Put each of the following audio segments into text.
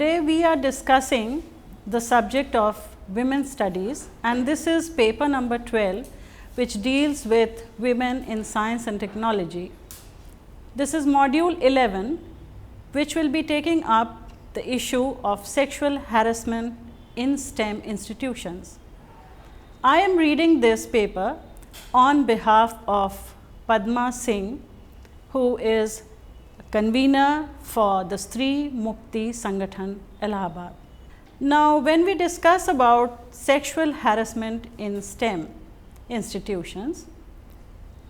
Today we are discussing the subject of women's studies, and this is paper number 12, which deals with women in science and technology. This is module 11, which will be taking up the issue of sexual harassment in STEM institutions. I am reading this paper on behalf of Padma Singh, who is convener for the Stree Mukti Sangathan, Allahabad. Now, when we discuss about sexual harassment in STEM institutions,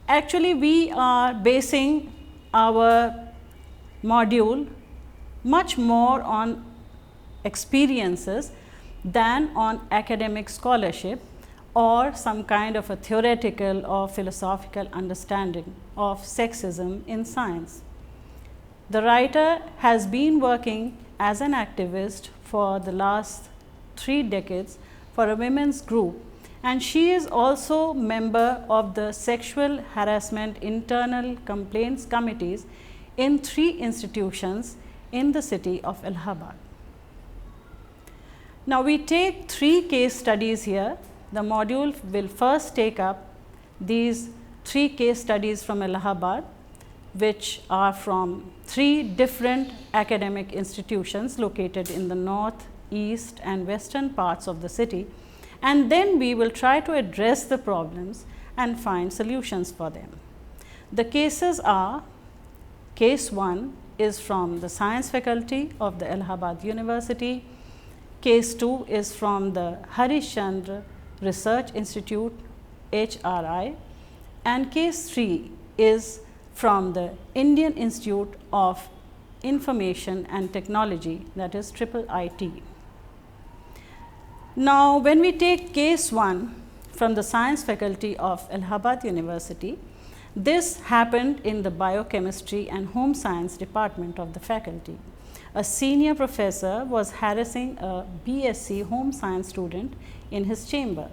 actually we are basing our module much more on experiences than on academic scholarship or some kind of a theoretical or philosophical understanding of sexism in science. The writer has been working as an activist for the last 3 decades for a women's group, and she is also member of the Sexual Harassment Internal Complaints Committees in 3 institutions in the city of Allahabad. Now, we take 3 case studies here. The module will first take up these 3 case studies from Allahabad, which are from 3 different academic institutions located in the north, east and western parts of the city, and then we will try to address the problems and find solutions for them. The cases are: case 1 is from the science faculty of the Allahabad University, case 2 is from the Harish Chandra Research Institute HRI, and case 3 is from the Indian Institute of Information and Technology, that is IIIT. Now, when we take case 1 from the science faculty of Allahabad University, this happened in the biochemistry and home science department of the faculty. A senior professor was harassing a BSc home science student in his chamber.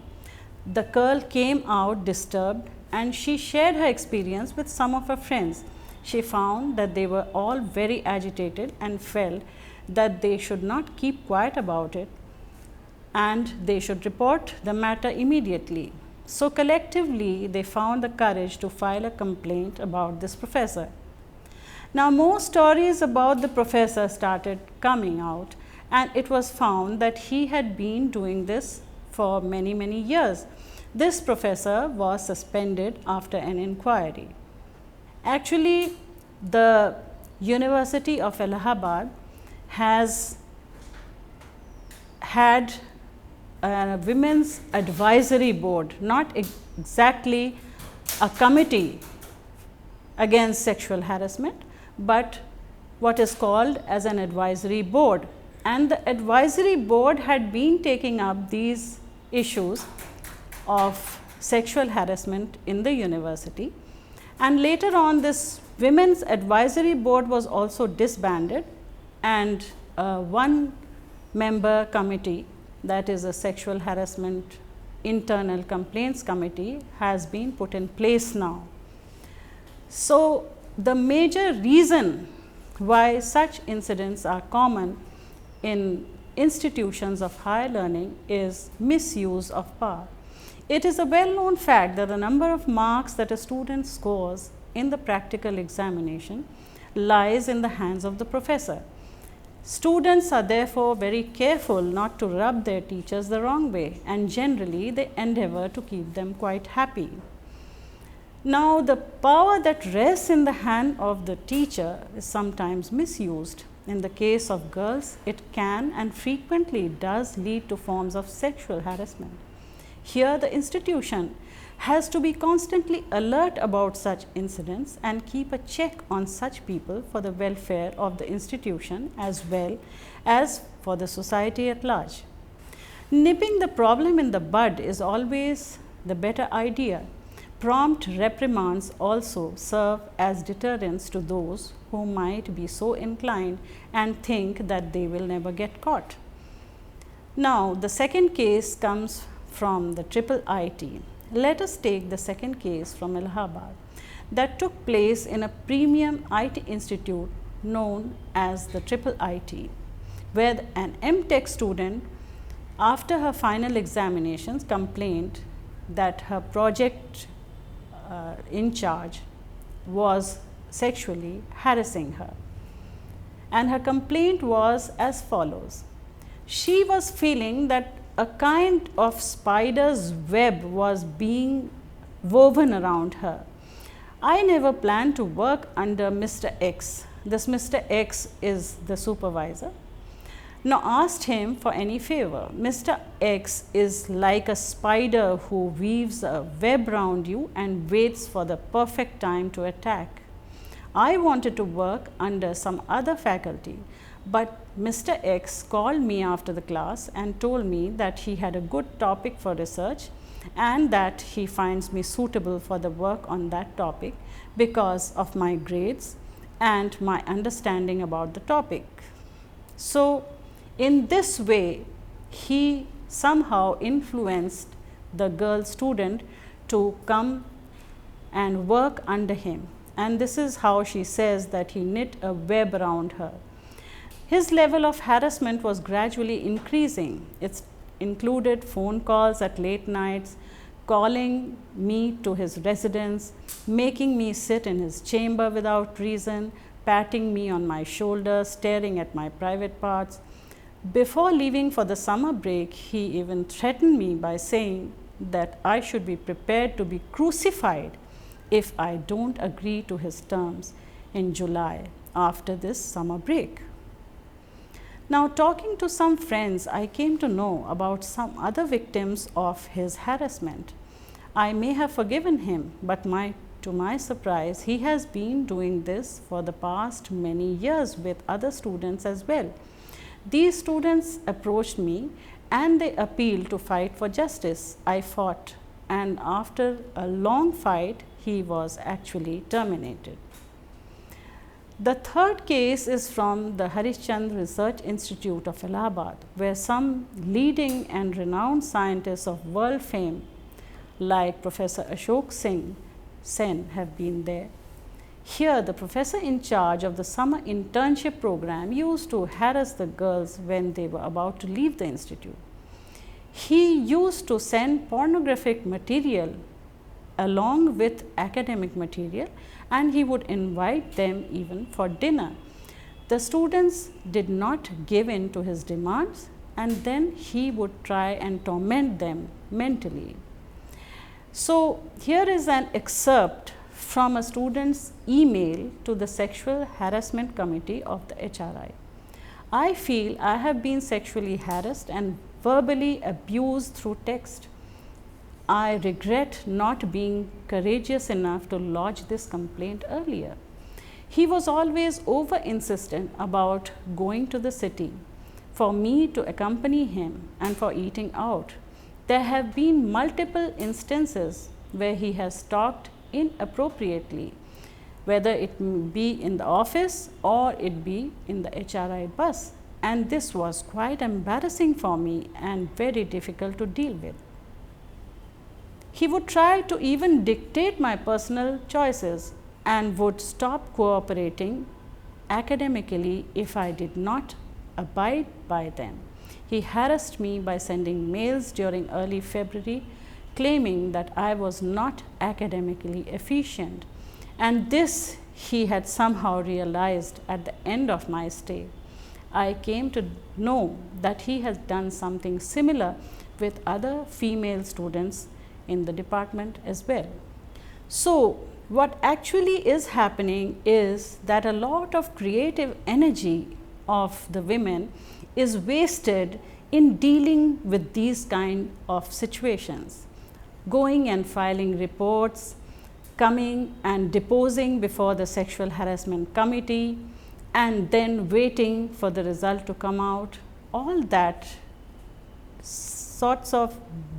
The girl came out disturbed and she shared her experience with some of her friends. She found that they were all very agitated and felt that they should not keep quiet about it and they should report the matter immediately. So, collectively they found the courage to file a complaint about this professor. Now, more stories about the professor started coming out, and it was found that he had been doing this for many years. This professor was suspended after an inquiry. Actually, the University of Allahabad has had a women's advisory board, not exactly a committee against sexual harassment, but what is called as an advisory board. And the advisory board had been taking up these issues of sexual harassment in the university, and later on this women's advisory board was also disbanded, and a 1-member committee, that is a sexual harassment internal complaints committee, has been put in place now. So, the major reason why such incidents are common in institutions of higher learning is misuse of power. It is a well known fact that the number of marks that a student scores in the practical examination lies in the hands of the professor. Students are therefore very careful not to rub their teachers the wrong way, and generally they endeavor to keep them quite happy. Now, the power that rests in the hand of the teacher is sometimes misused. In the case of girls, it can and frequently does lead to forms of sexual harassment. Here, the institution has to be constantly alert about such incidents and keep a check on such people for the welfare of the institution as well as for the society at large. Nipping the problem in the bud is always the better idea. Prompt reprimands also serve as deterrents to those who might be so inclined and think that they will never get caught. Now, the second case comes from the IIIT. Let us take the second case from Allahabad that took place in a premium IT institute known as the IIIT. where an M.Tech student, after her final examinations, complained that her project in charge was sexually harassing her. And her complaint was as follows. She was feeling that a kind of spider's web was being woven around her. I never planned to work under Mr. X. This Mr. X is the supervisor. Nor asked him for any favor. Mr. X is like a spider who weaves a web round you and waits for the perfect time to attack. I wanted to work under some other faculty, but Mr. X called me after the class and told me that he had a good topic for research and that he finds me suitable for the work on that topic because of my grades and my understanding about the topic. So, in this way, he somehow influenced the girl student to come and work under him. And this is how she says that he knit a web around her. His level of harassment was gradually increasing. It included phone calls at late nights, calling me to his residence, making me sit in his chamber without reason, patting me on my shoulder, staring at my private parts. Before leaving for the summer break, he even threatened me by saying that I should be prepared to be crucified if I don't agree to his terms in July after this summer break. Now, talking to some friends, I came to know about some other victims of his harassment. I may have forgiven him, but to my surprise, he has been doing this for the past many years with other students as well. These students approached me and they appealed to fight for justice. I fought, and after a long fight, he was actually terminated. The third case is from the Harishchandra Research Institute of Allahabad, where some leading and renowned scientists of world fame like Professor Ashok Sen have been there. Here, the professor in charge of the summer internship program used to harass the girls when they were about to leave the institute. He used to send pornographic material along with academic material, and he would invite them even for dinner. The students did not give in to his demands, and then he would try and torment them mentally. So, here is an excerpt from a student's email to the Sexual Harassment Committee of the HRI. I feel I have been sexually harassed and verbally abused through text. I regret not being courageous enough to lodge this complaint earlier. He was always over insistent about going to the city, for me to accompany him, and for eating out. There have been multiple instances where he has talked inappropriately, whether it be in the office or it be in the HRI bus, and this was quite embarrassing for me and very difficult to deal with. He would try to even dictate my personal choices and would stop cooperating academically if I did not abide by them. He harassed me by sending mails during early February, claiming that I was not academically efficient, and this he had somehow realized at the end of my stay. I came to know that he has done something similar with other female students in the department as well. So, what actually is happening is that a lot of creative energy of the women is wasted in dealing with these kind of situations, going and filing reports, coming and deposing before the Sexual Harassment Committee, and then waiting for the result to come out. All that sorts of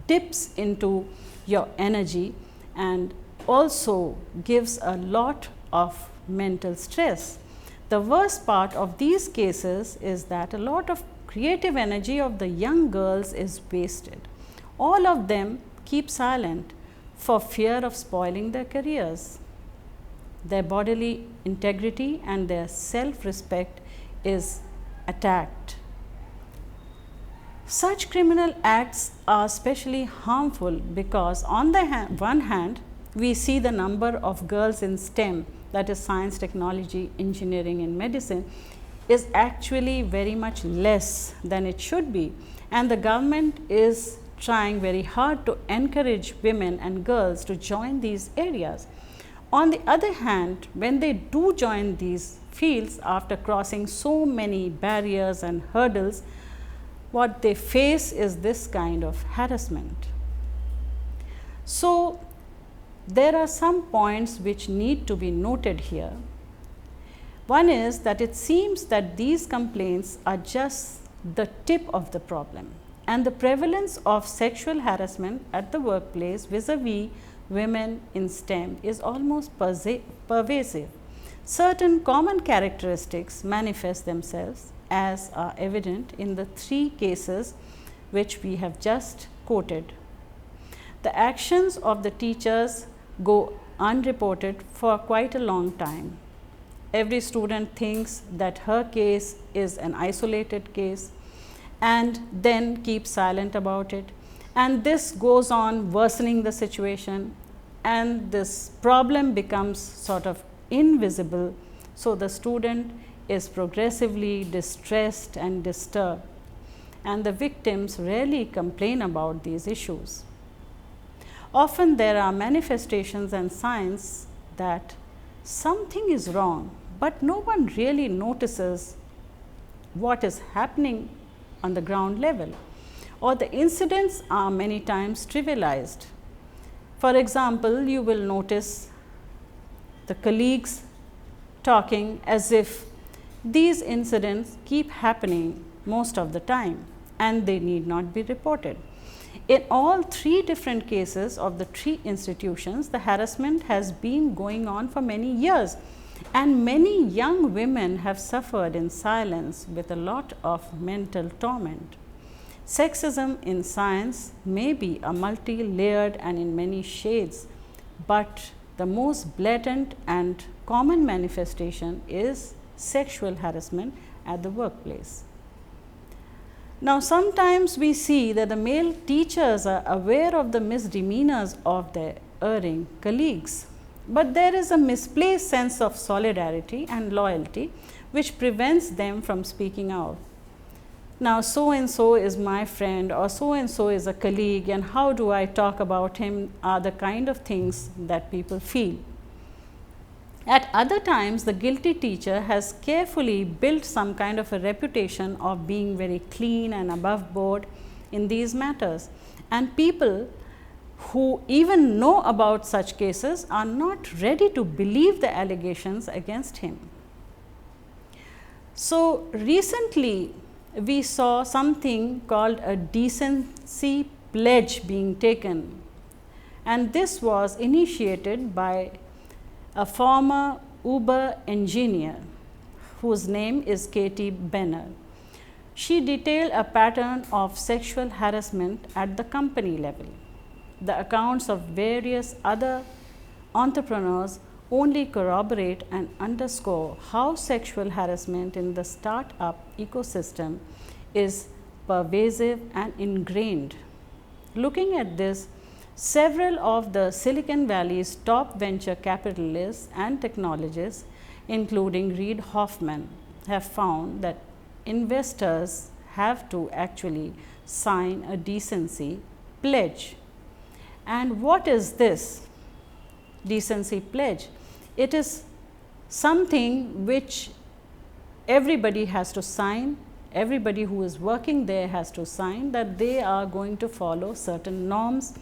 dips into your energy and also gives a lot of mental stress. The worst part of these cases is that a lot of creative energy of the young girls is wasted. All of them keep silent for fear of spoiling their careers. Their bodily integrity and their self-respect is attacked Such criminal acts are especially harmful because on the one hand, we see the number of girls in STEM, that is science, technology, engineering and medicine, is actually very much less than it should be, and the government is trying very hard to encourage women and girls to join these areas. On the other hand, when they do join these fields after crossing so many barriers and hurdles, what they face is this kind of harassment. So, there are some points which need to be noted here. One is that it seems that these complaints are just the tip of the problem, and the prevalence of sexual harassment at the workplace vis-a-vis women in STEM is almost pervasive. Certain common characteristics manifest themselves, as are evident in the 3 cases which we have just quoted. The actions of the teachers go unreported for quite a long time. Every student thinks that her case is an isolated case and then keeps silent about it, and this goes on worsening the situation, and this problem becomes sort of invisible. So, the student is progressively distressed and disturbed, and the victims rarely complain about these issues. Often there are manifestations and signs that something is wrong, but no one really notices what is happening on the ground level, or the incidents are many times trivialized. For example, you will notice the colleagues talking as if these incidents keep happening most of the time and they need not be reported. In all 3 different cases of the 3 institutions, the harassment has been going on for many years, and many young women have suffered in silence with a lot of mental torment. Sexism in science may be a multi-layered and in many shades, but the most blatant and common manifestation is sexual harassment at the workplace. Now, sometimes we see that the male teachers are aware of the misdemeanors of their erring colleagues, but there is a misplaced sense of solidarity and loyalty which prevents them from speaking out. Now, so and so is my friend, or so and so is a colleague, and how do I talk about him, are the kind of things that people feel. At other times, the guilty teacher has carefully built some kind of a reputation of being very clean and above board in these matters, and people who even know about such cases are not ready to believe the allegations against him. So, recently we saw something called a decency pledge being taken, and this was initiated by a former Uber engineer whose name is Katie Benner. She detailed a pattern of sexual harassment at the company level. The accounts of various other entrepreneurs only corroborate and underscore how sexual harassment in the startup ecosystem is pervasive and ingrained. Looking at this, several of the Silicon Valley's top venture capitalists and technologists, including Reid Hoffman, have found that investors have to actually sign a decency pledge. And what is this decency pledge? It is something which everybody has to sign, everybody who is working there has to sign, that they are going to follow certain norms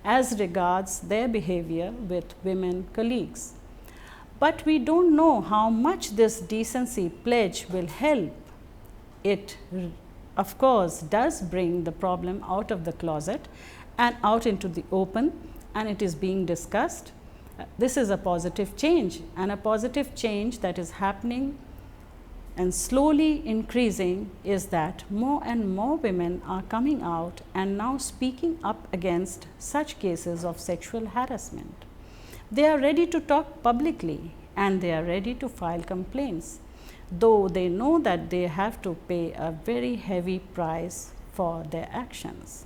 as regards their behavior with women colleagues. But we do not know how much this decency pledge will help. It of course does bring the problem out of the closet and out into the open, and it is being discussed. This is a positive change, and a positive change that is happening and slowly increasing is that more and more women are coming out and now speaking up against such cases of sexual harassment. They are ready to talk publicly and they are ready to file complaints, though they know that they have to pay a very heavy price for their actions.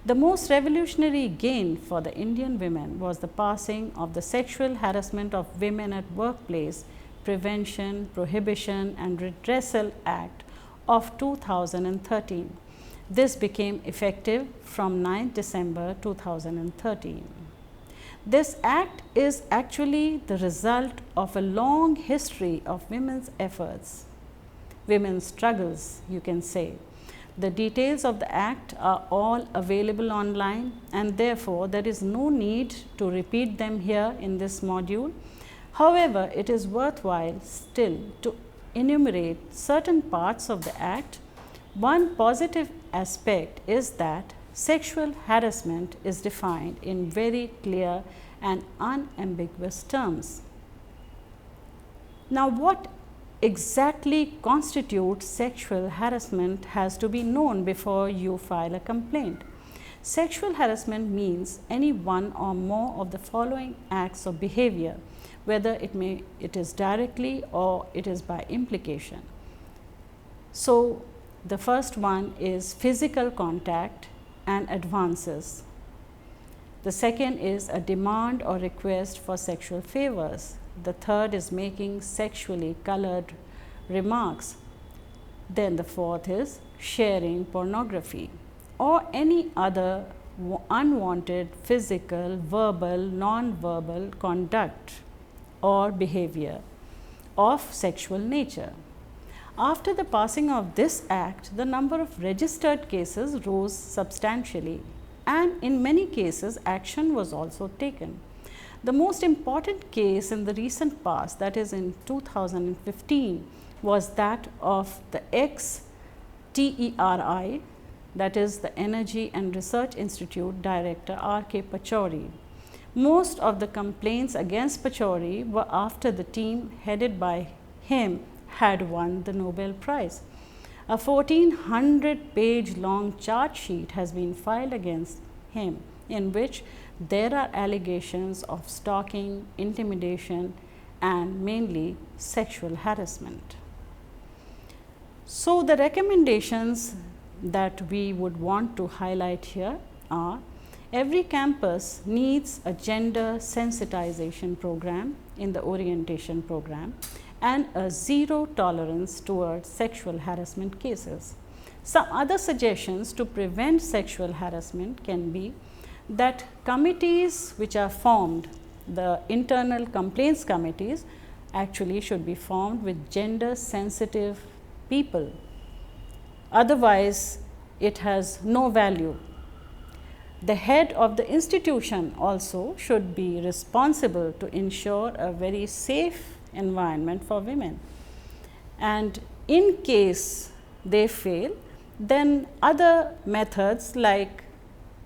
The most revolutionary gain for the Indian women was the passing of the Sexual Harassment of Women at Workplace Prevention, Prohibition and Redressal Act of 2013. This became effective from 9 December 2013. This act is actually the result of a long history of women's efforts, women's struggles, you can say. The details of the act are all available online, and therefore there is no need to repeat them here in this module. However, it is worthwhile still to enumerate certain parts of the act. One positive aspect is that sexual harassment is defined in very clear and unambiguous terms. Now, what exactly constitutes sexual harassment has to be known before you file a complaint. Sexual harassment means any one or more of the following acts of behavior, whether it is directly or it is by implication. So, the first one is physical contact and advances. The second is a demand or request for sexual favors. The third is making sexually colored remarks. Then the fourth is sharing pornography or any other unwanted physical, verbal, non-verbal conduct or behavior of sexual nature. After the passing of this act, the number of registered cases rose substantially, and in many cases action was also taken. The most important case in the recent past, that is in 2015, was that of the ex-TERI, that is the Energy and Research Institute Director R.K. Pachauri. Most of the complaints against Pachauri were after the team headed by him had won the Nobel Prize. A 1400-page long charge sheet has been filed against him, in which there are allegations of stalking, intimidation, and mainly sexual harassment. So, the recommendations that we would want to highlight here are: every campus needs a gender sensitization program in the orientation program and a zero tolerance towards sexual harassment cases. Some other suggestions to prevent sexual harassment can be that committees which are formed, the internal complaints committees, actually should be formed with gender sensitive people. Otherwise, it has no value. The head of the institution also should be responsible to ensure a very safe environment for women. And in case they fail, then other methods like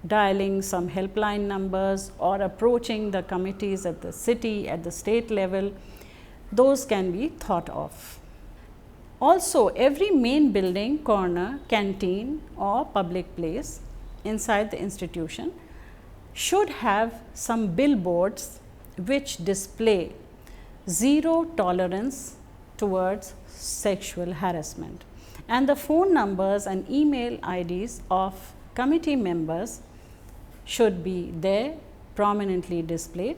dialing some helpline numbers or approaching the committees at the city, at the state level, those can be thought of. Also, every main building, corner, canteen or public place inside the institution should have some billboards which display zero tolerance towards sexual harassment, and the phone numbers and email IDs of committee members should be there prominently displayed,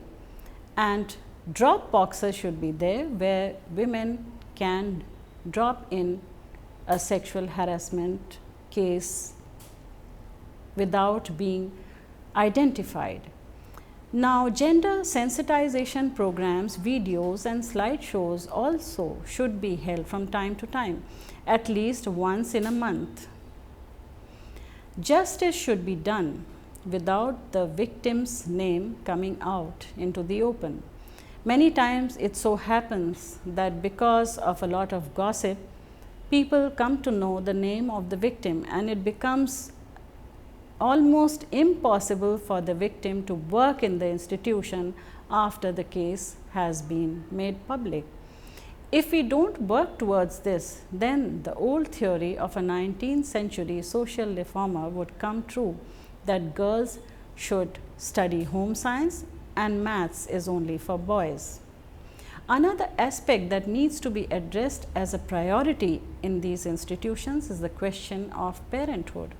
and drop boxes should be there where women can drop in a sexual harassment case without being identified. Now, gender sensitization programs, videos and slideshows also should be held from time to time, at least once in a month. Justice should be done without the victim's name coming out into the open. Many times it so happens that because of a lot of gossip, people come to know the name of the victim, and it becomes almost impossible for the victim to work in the institution after the case has been made public. If we don't work towards this, then the old theory of a 19th century social reformer would come true, that girls should study home science and maths is only for boys. Another aspect that needs to be addressed as a priority in these institutions is the question of parenthood.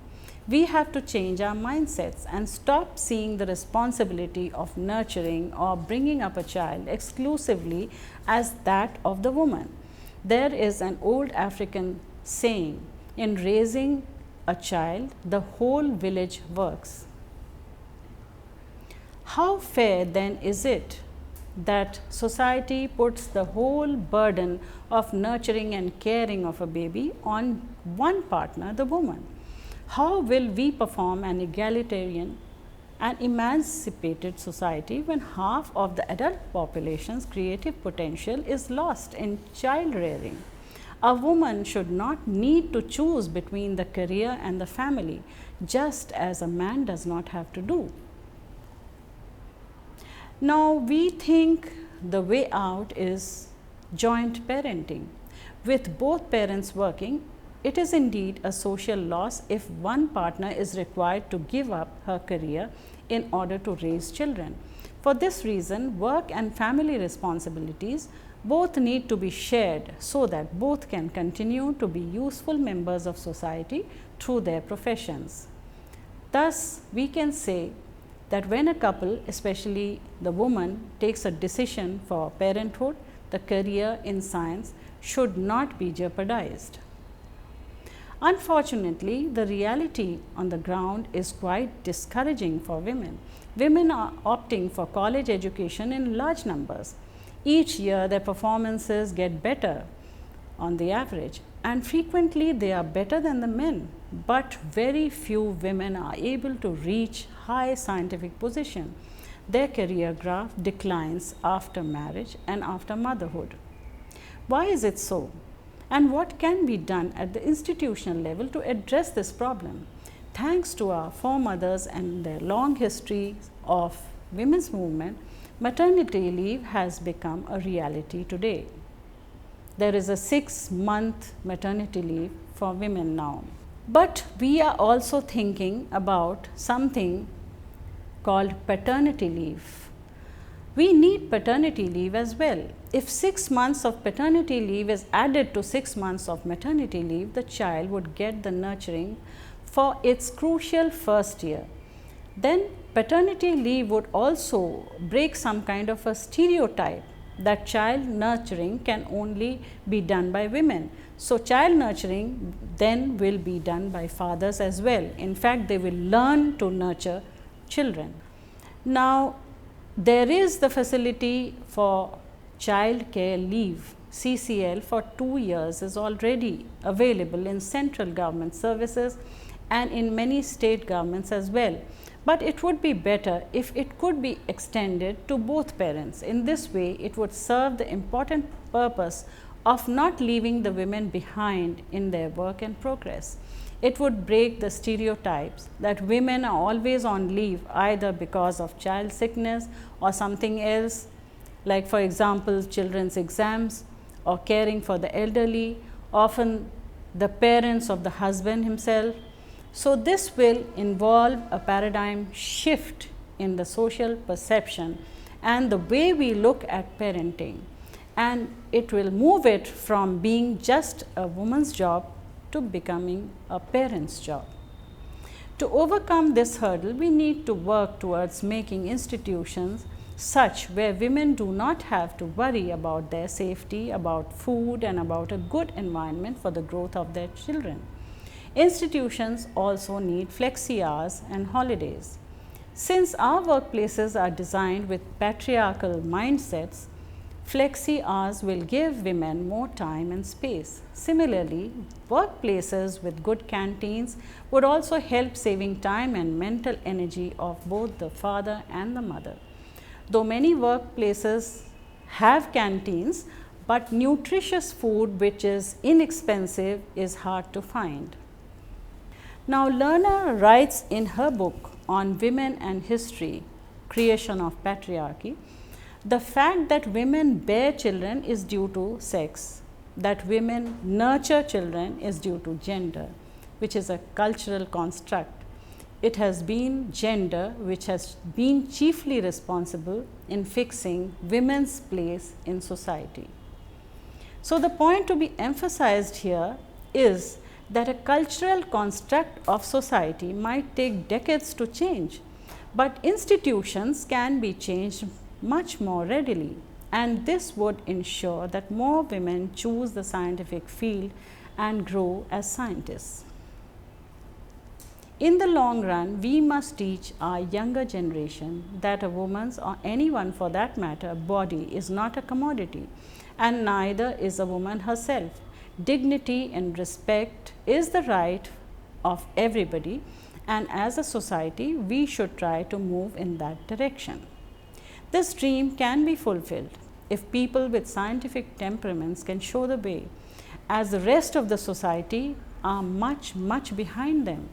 We have to change our mindsets and stop seeing the responsibility of nurturing or bringing up a child exclusively as that of the woman. There is an old African saying, in raising a child, the whole village works. How fair then is it that society puts the whole burden of nurturing and caring of a baby on one partner, the woman? How will we perform an egalitarian and emancipated society when half of the adult population's creative potential is lost in child rearing? A woman should not need to choose between the career and the family, just as a man does not have to do. Now, we think the way out is joint parenting. With both parents working, it is indeed a social loss if one partner is required to give up her career in order to raise children. For this reason, work and family responsibilities both need to be shared so that both can continue to be useful members of society through their professions. Thus, we can say that when a couple, especially the woman, takes a decision for parenthood, the career in science should not be jeopardized. Unfortunately, the reality on the ground is quite discouraging for women. Women are opting for college education in large numbers. Each year, their performances get better on the average, and frequently they are better than the men, but very few women are able to reach high scientific position. Their career graph declines after marriage and after motherhood. Why is it so? And what can be done at the institutional level to address this problem? Thanks to our foremothers and their long history of women's movement, maternity leave has become a reality today. There is a 6-month maternity leave for women now. But we are also thinking about something called paternity leave. We need paternity leave as well. If 6 months of paternity leave is added to 6 months of maternity leave, the child would get the nurturing for its crucial first year. Then paternity leave would also break some kind of a stereotype that child nurturing can only be done by women. So, child nurturing then will be done by fathers as well. In fact, they will learn to nurture children. Now, there is the facility for child care leave. CCL for 2 years is already available in central government services and in many state governments as well. But it would be better if it could be extended to both parents. In this way, it would serve the important purpose of not leaving the women behind in their work and progress. It would break the stereotypes that women are always on leave either because of child sickness or something else, like for example, children's exams or caring for the elderly, often the parents of the husband himself. So, this will involve a paradigm shift in the social perception and the way we look at parenting, and it will move it from being just a woman's job to becoming a parent's job. To overcome this hurdle, we need to work towards making institutions such where women do not have to worry about their safety, about food and about a good environment for the growth of their children. Institutions also need flexi hours and holidays. Since our workplaces are designed with patriarchal mindsets, flexi hours will give women more time and space. Similarly, workplaces with good canteens would also help saving time and mental energy of both the father and the mother. Though many workplaces have canteens, but nutritious food which is inexpensive is hard to find. Now, Lerner writes in her book on women and history, Creation of Patriarchy, the fact that women bear children is due to sex, that women nurture children is due to gender, which is a cultural construct. it has been gender which has been chiefly responsible in fixing women's place in society. So, the point to be emphasized here is that a cultural construct of society might take decades to change, but institutions can be changed much more readily, and this would ensure that more women choose the scientific field and grow as scientists. In the long run, we must teach our younger generation that a woman's, or anyone for that matter, body is not a commodity, and neither is a woman herself. Dignity and respect is the right of everybody, and as a society, we should try to move in that direction. This dream can be fulfilled if people with scientific temperaments can show the way, as the rest of the society are much behind them.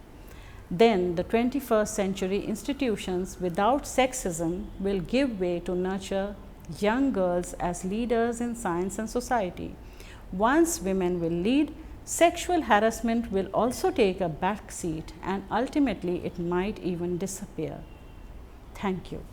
Then the 21st century institutions without sexism will give way to nurture young girls as leaders in science and society. Once women will lead, sexual harassment will also take a back seat, and ultimately it might even disappear. Thank you.